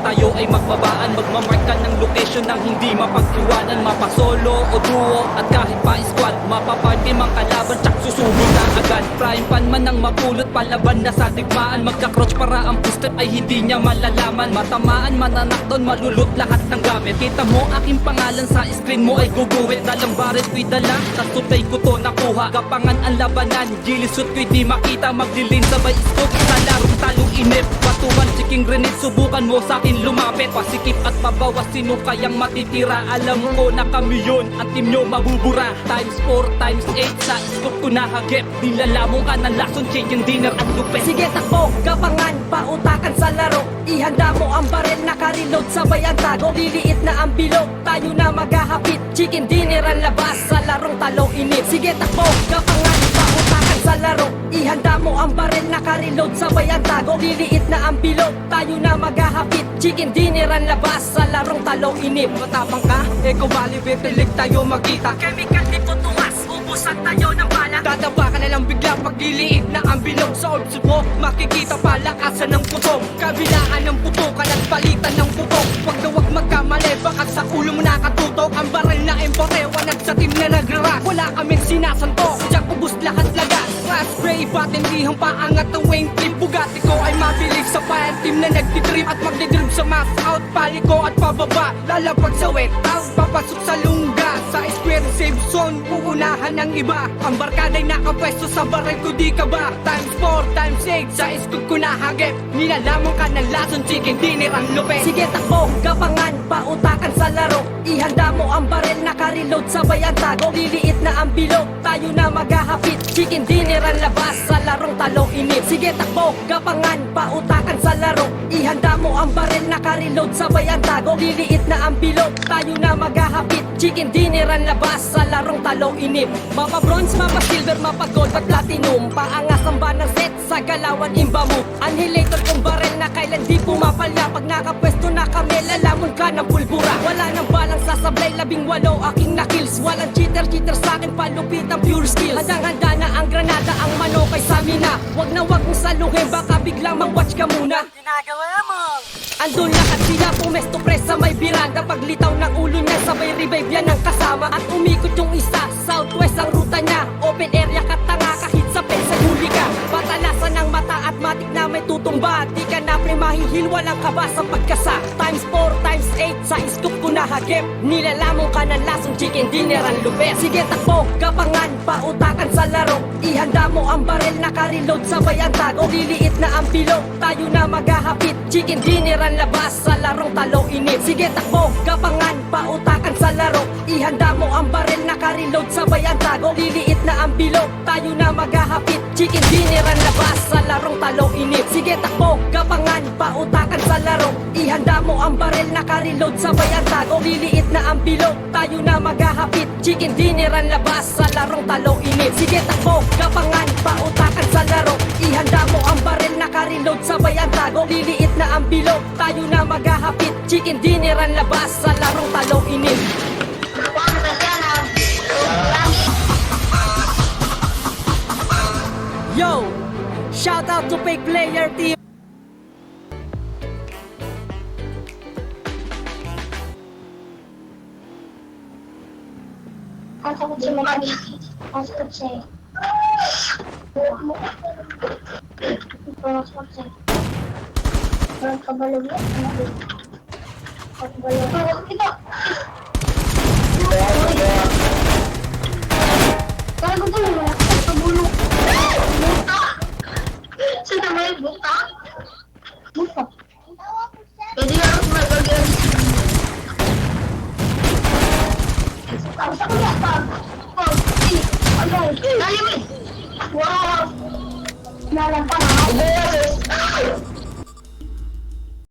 tayo ay magbabaan. Magmamark ka ng location ng hindi mapagkiwanan. Mapasolo o duo at kahit pa squad, mapaparty mang kalaban tsak susubok na agad. Prime pan man ang mapulot, palaban na sa digmaan. Magka-crouch para ang booster ay hindi niya malalaman. Matamaan, mananakton, malulot lahat ng gamit. Kita mo aking pangalan sa screen mo ay guguhit. Dalang baret ko'y dala, sa supay ko to nakuha. Kapangan ang labanan, gilisot ko'y di makita. Maglilin sabay scoop sa larong talong inip. Patuman, chiking grenade, subukan mo sa'kin lumapit. Pasikip at pabawas, sino kayang matitira? Alam ko na kami yun, ang team nyo mabubura. Times 4, times 8, sa scoop ko nahagip. Nilalamong ka ng lason, chicken dinner at lupe. Sige takbo, kapangan, pautakan sa laro. Ihanda mo ang baril, naka-reload, sabay ang tago. Liliit na ang bilog, tayo na maghahapit. Chicken dinner ang labas, sa larong talong inip. Sige takbo, kapangan, pautakan sa laro. Ihanda mo ang baril, naka-reload, sabay ang tago. Liliit na ang bilog, tayo na maghahapit. Chicken dinner ang labas, sa larong talong inip. Matapang ka, eko bali, pipilig tayo magkita. Chemical di tutuwas, ubusan tayo ng bala. Dadaba ka na lang bigla pag liliit na ang bilog. Sa orbs mo, makikita palakasan ng putok. Kabilaan ng putukan at palitan ng putok. Huwag na huwag magkamali, baka sa ulo mo nakatutok. Ang baril na embore, wanag sa team na nagra. Wala kaming sinasanto, diyak ubus lahat lagas. Crash spray, batendihang paangat ng wing clip. Bugatti ko ay mabilis sa fire team na nagtitrip. At magdidrib sa mass out, pali ko at pababa. Lalapag sa wet out, papasok sa lungga. Sa square safe zone, uunahan ng iba. Ang barkada'y nakapwesto sa baril ko, di ka ba? Times 4, times 8, sa scoop ko nahagip. Nilalamang ka ng lason, chicken dinner ang lupe. Sige takbo, kapangan, pautakan sa laro. Ihanda mo ang baril, naka-reload, sabay ang tago. Liliit na ang bilog, tayo na maghahapit. Chicken dinner ang labas, sa larong talong inip. Sige takbo, kapangan, pautakan sa laro. Ihanda mo ang baril, naka-reload, sabay ang tago. Liliit na ang bilog, tayo na maghahapit. Chicken dinner ang labas, sa larong talong inip. Mapa bronze, mapa silver, mapa gold at platinum. Paangas ang banang set, sa galawan imba mo. Annihilator kong baril na kailan di pumapalya. Pag nakapwesto na kami, lalamon ka ng pulbura. Wala nang balang sasablay, 18 aking na-kills. Walang cheater sa akin, palupit ang pure skills. Handang-handa na ang granada, ang manok ay samina. Wag na wag mong saluhin, baka biglang mag-watch ka muna. Ginagawa mo! Andun lahat sila, pumesto press sa may biranda. Paglitaw ng ulo niya, sabay revive yan ang kasama. At umikot yung isa, southwest ang ruta niya. Open area katanga, kahit sa pensa huli ka. Patalasan ng mata at matik na may tutumba. Di ka na pre-mahihil, walang kaba sa pagkasa. Times 4, times 8, sa scoop ko nahagip. Nilalamong ka ng lasong chicken dinner ang lupe. Sige takbo, kapangan, pautakan sa laro. Ihanda mo ang baril, naka-reload, sabay ang tago. Liliit na ang bilog, tayo na maghahapit. Chicken dinner ang labas, sa larong talong inip. Sige takbo, kapangan, pautakan sa laro. Ihanda mo ang baril, naka-reload, sabay ang tago. Liliit na ang bilog, tayo na maghahapit. Chicken dinner ang labas, sa larong talong inip. Sige takbo, kapangan, pautakan sa laro. Ihanda mo ang baril, naka-reload, sabay ang tago. Liliit na ang bilog, tayo na maghahapit. Chicken dinner ang labas, sa larong talong inip. Sige takbo, kapangan, pautakan sa laro. Ihanda mo ang baril, naka-reload, sabay ang tago. Liliit na ang bilog, tayo na maghahapit. Chicken dinner ang labas, sa larong talong inip. Yo! Shout out to Fake Player Team! Ang takot siya mag-ano. Ang takot siya eh. Ang takot siya. Ang kabalog yan. Ang kabalog. Ito! Parang ko lang. Kabulok. Buta! Saan na may buta? Buta. Pwede nga ako mag-organize. Tapos ako na pa. Ano? Dali mo! Wow! Nalang pa na.